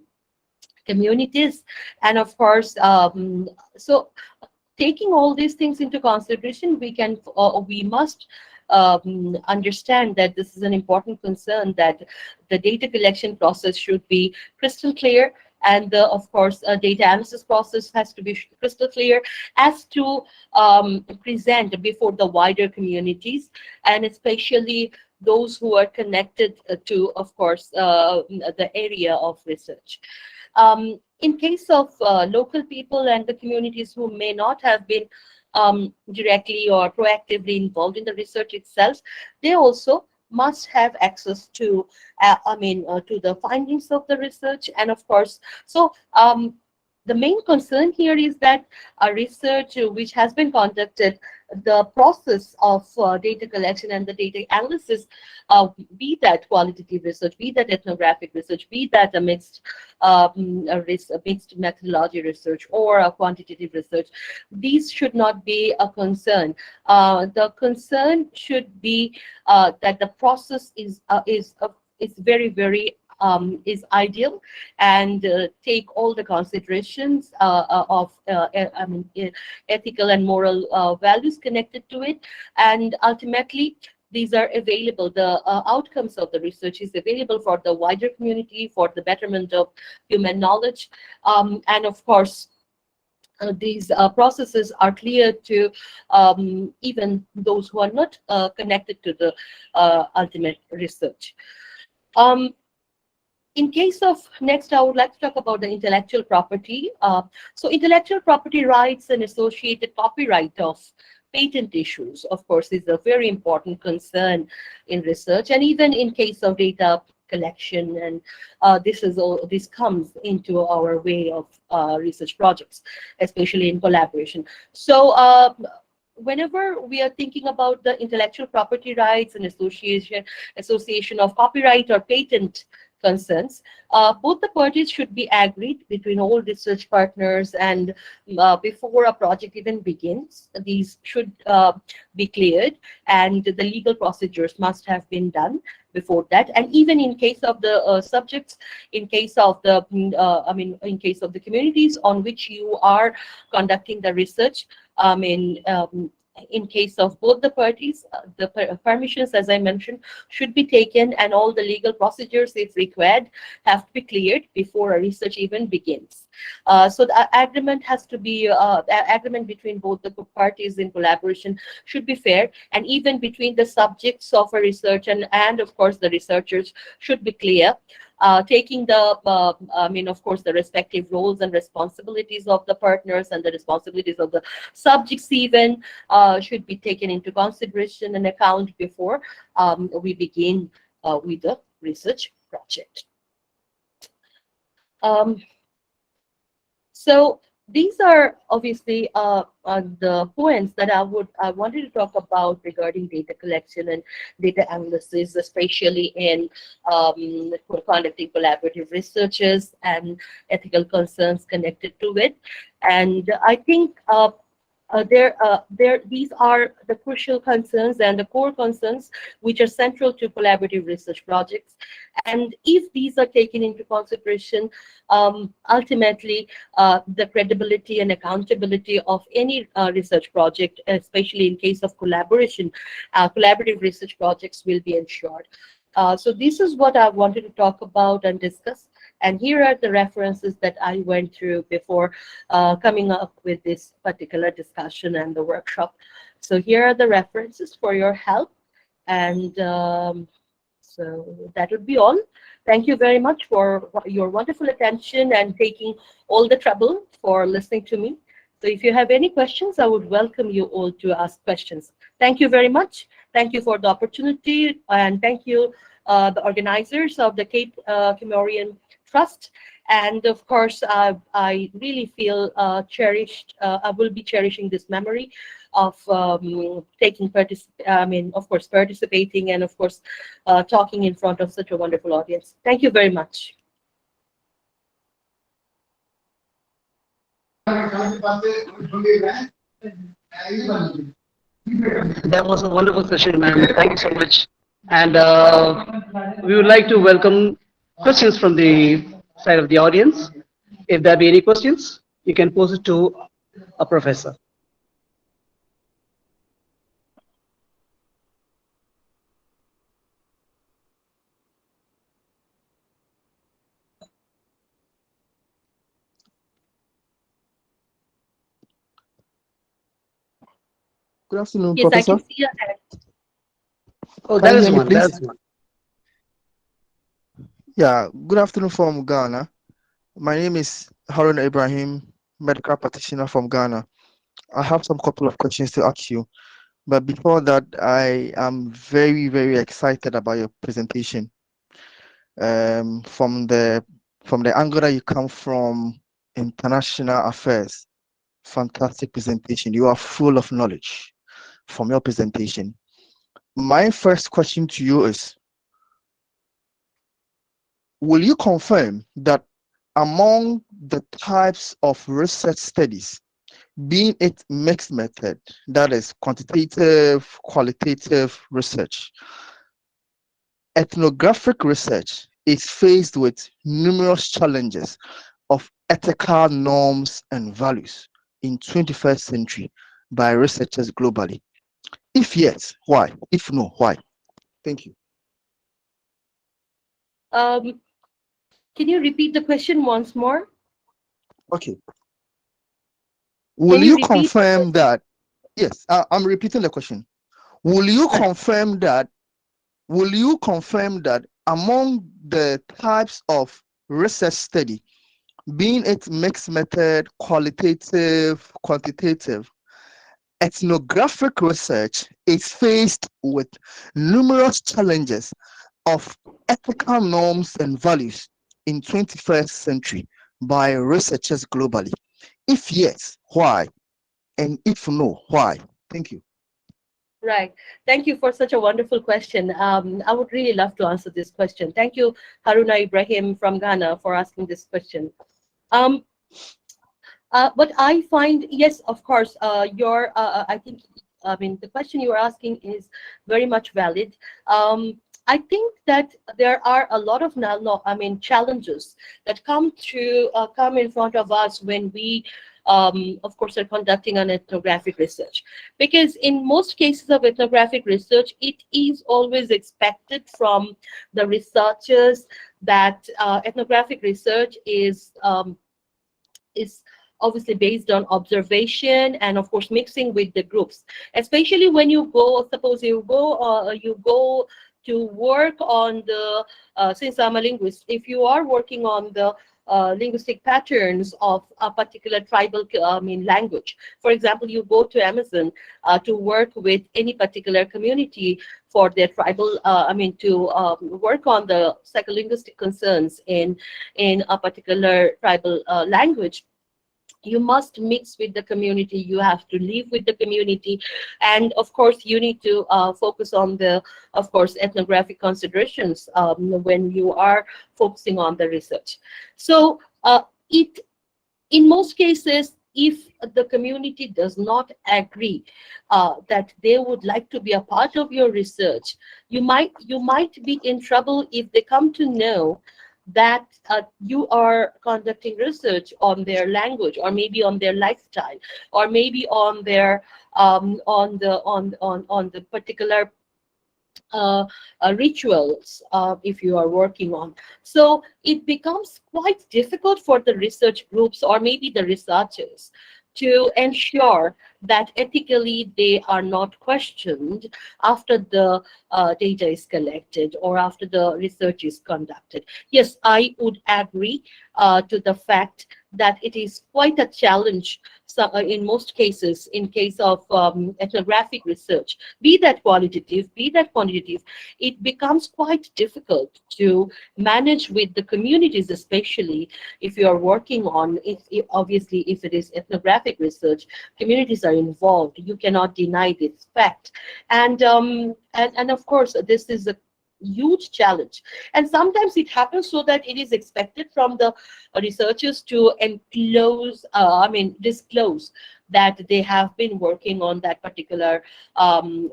communities. And of course, so taking all these things into consideration, we must understand that this is an important concern, that the data collection process should be crystal clear, and of course, data analysis process has to be crystal clear as to present before the wider communities, and especially those who are connected to, of course, the area of research. In case of local people and the communities who may not have been directly or proactively involved in the research itself, they also must have access to, to the findings of the research. And of course, so the main concern here is that research which has been conducted, the process of data collection and the data analysis, be that qualitative research, be that ethnographic research, be that a mixed methodology research or a quantitative research, these should not be a concern. The concern should be that the process is very, very is ideal, and take all the considerations of ethical and moral values connected to it, and ultimately these are available. The outcomes of the research is available for the wider community, for the betterment of human knowledge, and of course, these processes are clear to even those who are not connected to the ultimate research. In case of next, I would like to talk about the intellectual property. So intellectual property rights and associated copyright of patent issues, of course, is a very important concern in research, and even in case of data collection, and this comes into our way of research projects, especially in collaboration. So whenever we are thinking about the intellectual property rights and association of copyright or patent concerns, both the parties should be agreed between all research partners, and before a project even begins, these should be cleared, and the legal procedures must have been done before that. And even in case of the subjects, in case of the in case of the communities on which you are conducting the research, in case of both the parties, the permissions, as I mentioned, should be taken, and all the legal procedures, if required, have to be cleared before a research even begins. So the agreement has to be, agreement between both the parties in collaboration should be fair, and even between the subjects of a research and of course the researchers should be clear. Taking the, of course, the respective roles and responsibilities of the partners and the responsibilities of the subjects even should be taken into consideration and account before we begin with the research project. So these are obviously the points that I wanted to talk about regarding data collection and data analysis, especially in conducting collaborative researches and ethical concerns connected to it. And I think these are the crucial concerns and the core concerns which are central to collaborative research projects. And if these are taken into consideration, ultimately the credibility and accountability of any research project, especially in case of collaboration, collaborative research projects will be ensured. So this is what I wanted to talk about and discuss. And here are the references that I went through before coming up with this particular discussion and the workshop. So here are the references for your help. And so that would be all. Thank you very much for your wonderful attention and taking all the trouble for listening to me. So if you have any questions, I would welcome you all to ask questions. Thank you very much. Thank you for the opportunity, and thank you the organizers of the Cape Comorian Trust. And of course, I really feel cherished. I will be cherishing this memory of participating, and of course, talking in front of such a wonderful audience. Thank you very much.
That was a wonderful session, ma'am. Thank you so much. And we would like to welcome questions from the side of the audience. If there be any questions, you can pose it to a professor.
Good afternoon,
Yes, I
Professor.
can see your hand.
Oh,
Can
there
you
is
hear me,
one. There
please?
is one.
Yeah, good afternoon from Ghana. My name is Harun Ibrahim, medical practitioner from Ghana. I have some couple of questions to ask you, but before that, I am very, very excited about your presentation. From the angle that you come from, international affairs, fantastic presentation. You are full of knowledge from your presentation. My first question to you is, will you confirm that among the types of research studies, being it mixed method, that is quantitative, qualitative research, ethnographic research is faced with numerous challenges of ethical norms and values in 21st century by researchers globally? If yes, why? If no, why? Thank you.
Can you repeat the question once more?
Okay. Will
Can you
you
repeat the
confirm
question?
that? Yes, I'm repeating the question. Will you
Right.
confirm that? Will you confirm that among the types of research study, being it mixed method, qualitative, quantitative, ethnographic research is faced with numerous challenges of ethical norms and values in 21st century by researchers globally? If yes, why? And if no, why? Thank you.
Right. Thank you for such a wonderful question. I would really love to answer this question. Thank you, Haruna Ibrahim from Ghana, for asking this question. Um, but I find, yes, of course, I think, I mean, the question you are asking is very much valid. I think that there are a lot of challenges that come in front of us when we, of course, are conducting an ethnographic research. Because in most cases of ethnographic research, it is always expected from the researchers that ethnographic research is obviously based on observation and of course mixing with the groups, especially when you go, suppose you go to work on the since I'm a linguist, if you are working on the linguistic patterns of a particular tribal language. For example, you go to Amazon to work with any particular community for their tribal to work on the psycholinguistic concerns in a particular tribal language. You must mix with the community, you have to live with the community, and of course you need to focus on the, of course, ethnographic considerations when you are focusing on the research. So it in most cases, if the community does not agree that they would like to be a part of your research, you might be in trouble if they come to know that you are conducting research on their language, or maybe on their lifestyle, or maybe on their on the particular rituals if you are working on. So it becomes quite difficult for the research groups or maybe the researchers to ensure that ethically they are not questioned after the data is collected or after the research is conducted. Yes, I would agree to the fact that it is quite a challenge in most cases in case of ethnographic research, be that qualitative, be that quantitative. It becomes quite difficult to manage with the communities, especially if you are working on it. Obviously, if it is ethnographic research, communities are involved. You cannot deny this fact. And of course, this is a huge challenge, and sometimes it happens so that it is expected from the researchers to disclose that they have been working on that particular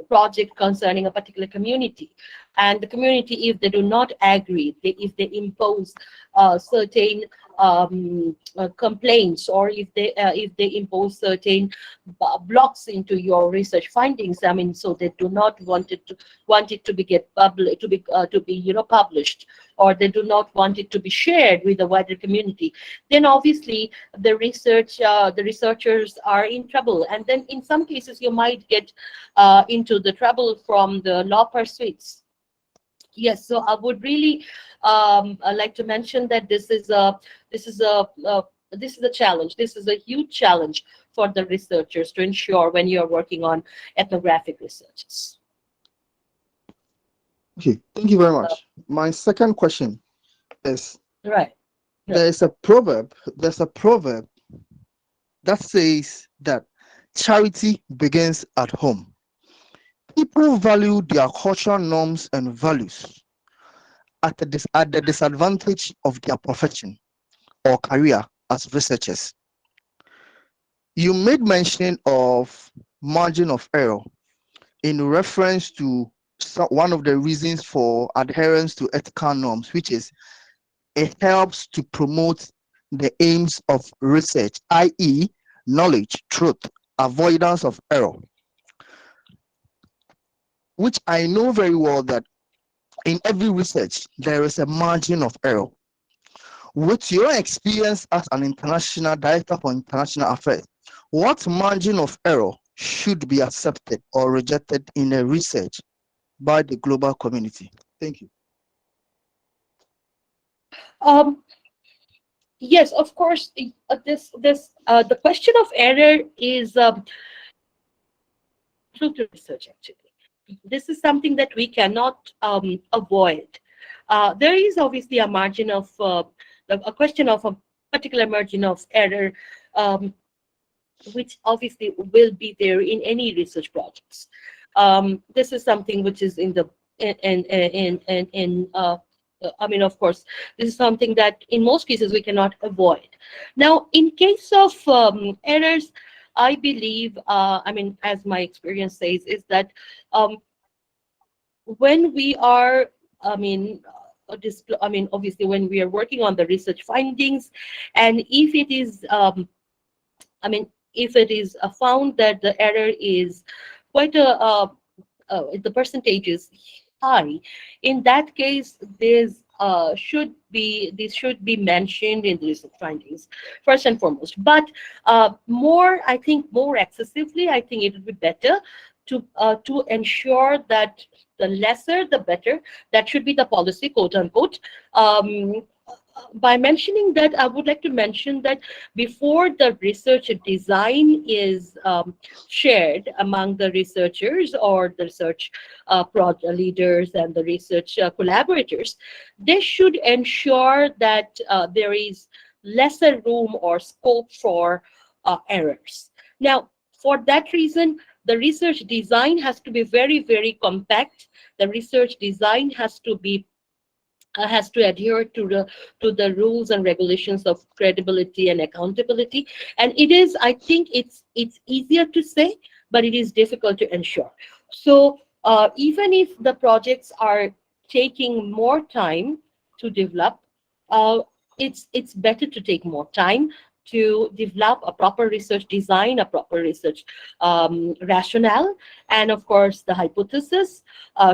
project concerning a particular community. And the community, if they do not agree, if they impose certain complaints, or if they impose certain blocks into your research findings, I mean, so they do not want it to be get public, to be published, or they do not want it to be shared with the wider community, then obviously the researchers are in trouble, and then in some cases you might get into the trouble from the law pursuits. Yes, so I would really like to mention that this is a challenge. This is a huge challenge for the researchers to ensure when you are working on ethnographic researches.
Okay, thank you very much. My second question is,
Right.
there's a proverb that says that charity begins at home. People value their cultural norms and values at the disadvantage of their profession or career as researchers. You made mention of margin of error in reference to one of the reasons for adherence to ethical norms, which is it helps to promote the aims of research, i.e., knowledge, truth, avoidance of error, which I know very well that in every research there is a margin of error. With your experience as an international director for international affairs, what margin of error should be accepted or rejected in a research by the global community? Thank you.
Yes, of course. The question of error is true to research. Actually, this is something that we cannot avoid. There is obviously a margin of a question of a particular margin of error, which obviously will be there in any research projects. This is something which is in the I mean, of course, this is something that in most cases we cannot avoid. Now, in case of errors, I believe, I mean, as my experience says, is that when we are, I mean, obviously, when we are working on the research findings, and if it is, I mean, if it is found that the error is quite the percentage is high, in that case, this should be mentioned in the research findings first and foremost. But I think more excessively, I think it would be better to ensure that the lesser the better. That should be the policy, quote unquote. By mentioning that, I would like to mention that before the research design is shared among the researchers or the research project leaders and the research collaborators, they should ensure that there is lesser room or scope for errors. Now, for that reason, the research design has to be very, very compact. The research design has to adhere to the rules and regulations of credibility and accountability. And it is, I think it's easier to say, but it is difficult to ensure. So even if the projects are taking more time to develop, it's better to take more time to develop a proper research design, a proper research rationale, and of course the hypothesis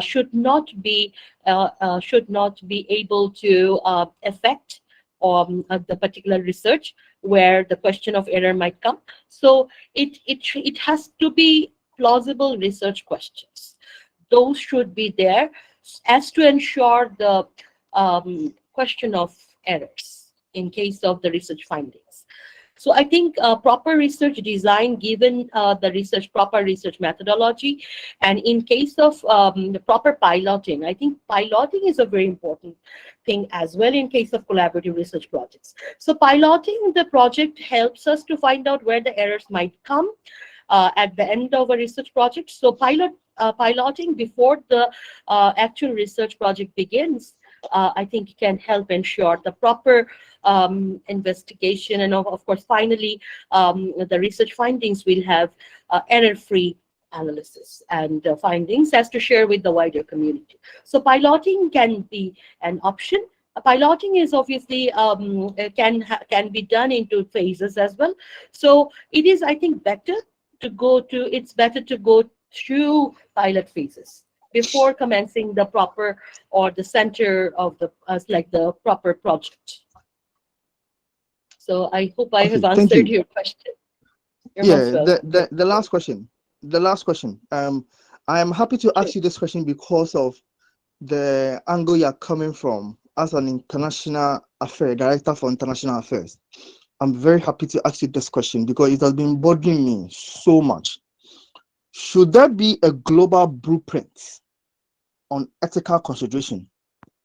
should not be able to affect the particular research where the question of error might come. So it has to be plausible research questions. Those should be there as to ensure the question of errors in case of the research findings. So I think proper research design, given the proper research methodology, and in case of the proper piloting, I think piloting is a very important thing as well in case of collaborative research projects. So piloting the project helps us to find out where the errors might come at the end of a research project. So piloting before the actual research project begins, I think can help ensure the proper investigation, and of course, finally, the research findings will have error-free analysis and findings as to share with the wider community. So piloting can be an option, piloting is obviously can be done into phases as well. So it is, I think, it's better to go through pilot phases before commencing the proper or the center of the like the proper project. So I hope I have
Okay, thank
answered
you.
your question. You're most
Yeah,
welcome.
the last question. The last question. I am happy to
Sure.
ask you this question because of the angle you're coming from as an international affair director for international affairs. I'm very happy to ask you this question because it has been bothering me so much. Should there be a global blueprint on ethical consideration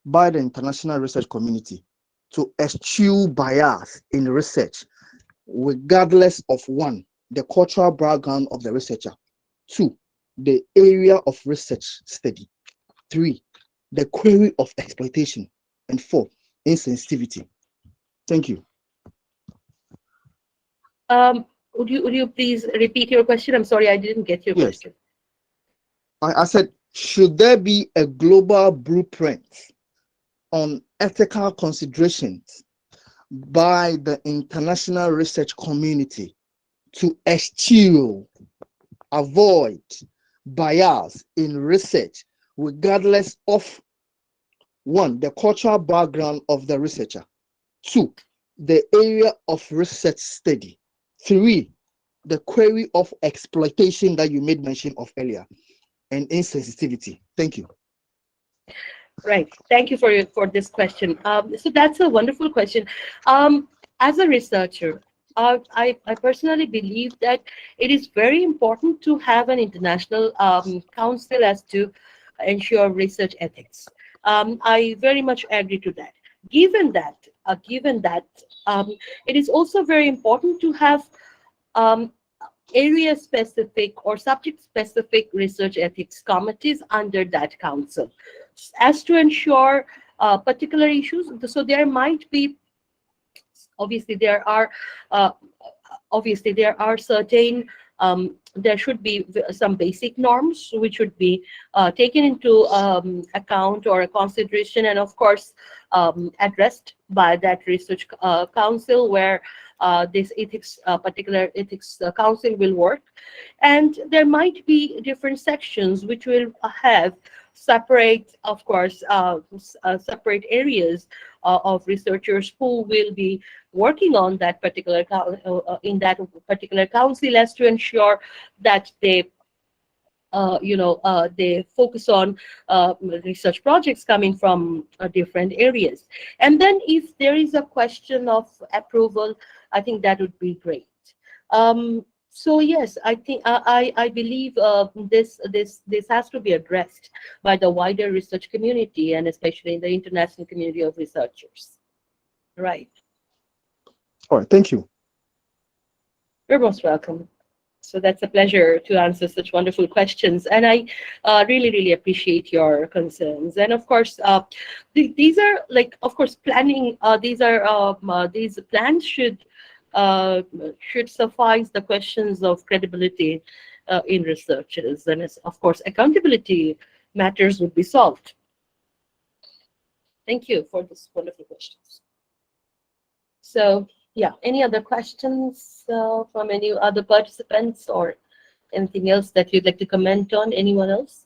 by the international research community to eschew bias in research, regardless of one, the cultural background of the researcher, two, the area of research study, three, the query of exploitation, and four, insensitivity? Thank you.
Would you please repeat your question? I'm sorry, I didn't get your
Yes,
question.
I said, should there be a global blueprint on ethical considerations by the international research community to eschew, avoid bias in research, regardless of one, the cultural background of the researcher, two, the area of research study, three, the query of exploitation that you made mention of earlier, and insensitivity? Thank you.
Right. Thank you for this question. So that's a wonderful question. As a researcher, I personally believe that it is very important to have an international council as to ensure research ethics. I very much agree to that. Given that, it is also very important to have um, area specific or subject specific research ethics committees under that council as to ensure particular issues. So there might be, obviously there are uh, certain there should be some basic norms which should be taken into account or a consideration, and of course addressed by that research council where this particular ethics council will work. And there might be different sections which will have separate, of course, separate areas of researchers who will be working on that particular in that particular council, as to ensure that they focus on research projects coming from different areas. And then if there is a question of approval, I think that would be great. So yes, I think I believe this has to be addressed by the wider research community, and especially in the international community of researchers. Right.
All right, thank you.
You're most welcome. So that's a pleasure to answer such wonderful questions, and I really, really appreciate your concerns. And of course, these are like, of course, planning. These plans should suffice the questions of credibility in researchers, and of course, accountability matters would be solved. Thank you for this wonderful questions. So yeah, any other questions from any other participants or anything else that you'd like to comment on? Anyone else?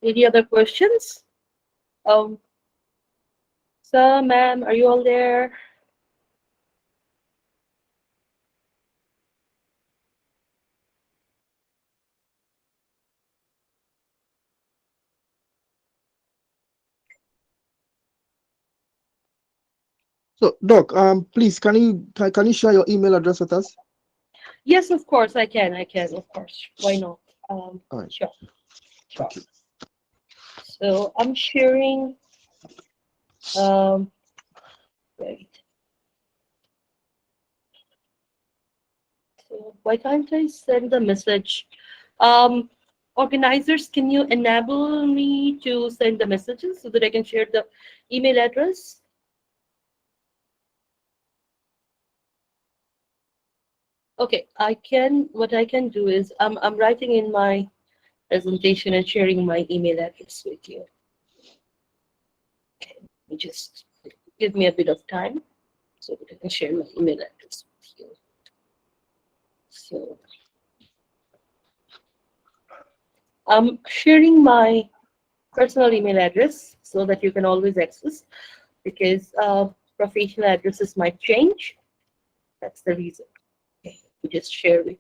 Any other questions? Um, Sir, ma'am, are you all there?
So, Doc, please, can you share your email address with us?
Yes, of course, I can, of course. Why not?
All right.
Sure.
Thank you.
So I'm sharing, right. So why can't I send the message? Organizers, can you enable me to send the messages so that I can share the email address? Okay, what I can do is I'm writing in my presentation and sharing my email address with you. Okay, just give me a bit of time so that I can share my email address with you. So I'm sharing my personal email address so that you can always access, because professional addresses might change. That's the reason. Okay, we just share with you.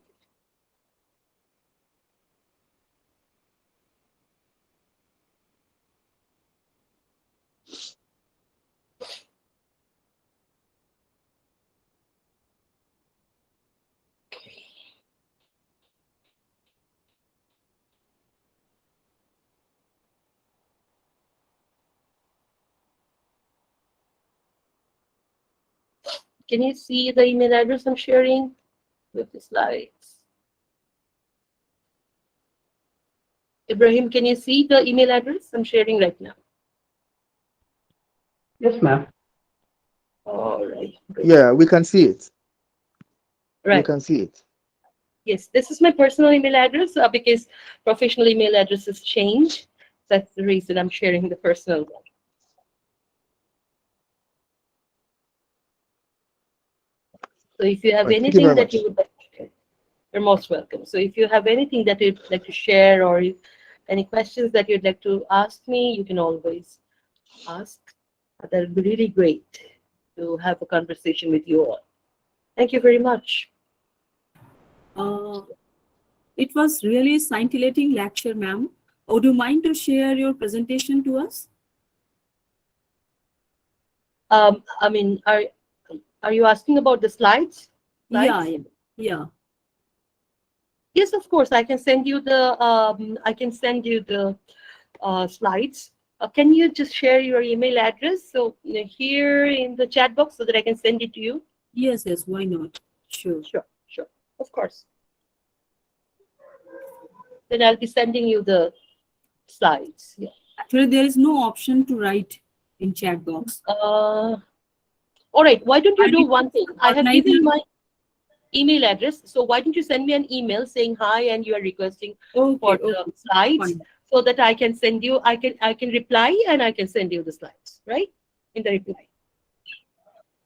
Can you see the email address I'm sharing with the slides? Ibrahim, can you see the email address I'm sharing right now?
Yes, ma'am.
All right. Great.
Yeah, we can see it. We
Right.
can see it.
Yes, this is my personal email address because professional email addresses change. That's the reason I'm sharing the personal one. So if you have
Right, thank you
anything
very
that
much.
you would like to share, you're most welcome. So if you have anything that you'd like to share or any questions that you'd like to ask me, you can always ask. That would be really great to have a conversation with you all. Thank you very much.
It was really scintillating lecture, ma'am. Would you mind to share your presentation to us?
I mean, are you asking about the slides?
Yeah.
Yes, of course. I can send you the slides. Can you just share your email address? So here in the chat box so that I can send it to you.
Yes, why not? Sure.
Sure. Of course. Then I'll be sending you the slides. Yeah.
Actually, there is no option to write in chat box.
All right. Why don't you do one thing? I have given my email address. So why don't you send me an email saying hi and you are requesting for the slides, so that I can send you. I can reply and I can send you the slides, right? In the reply.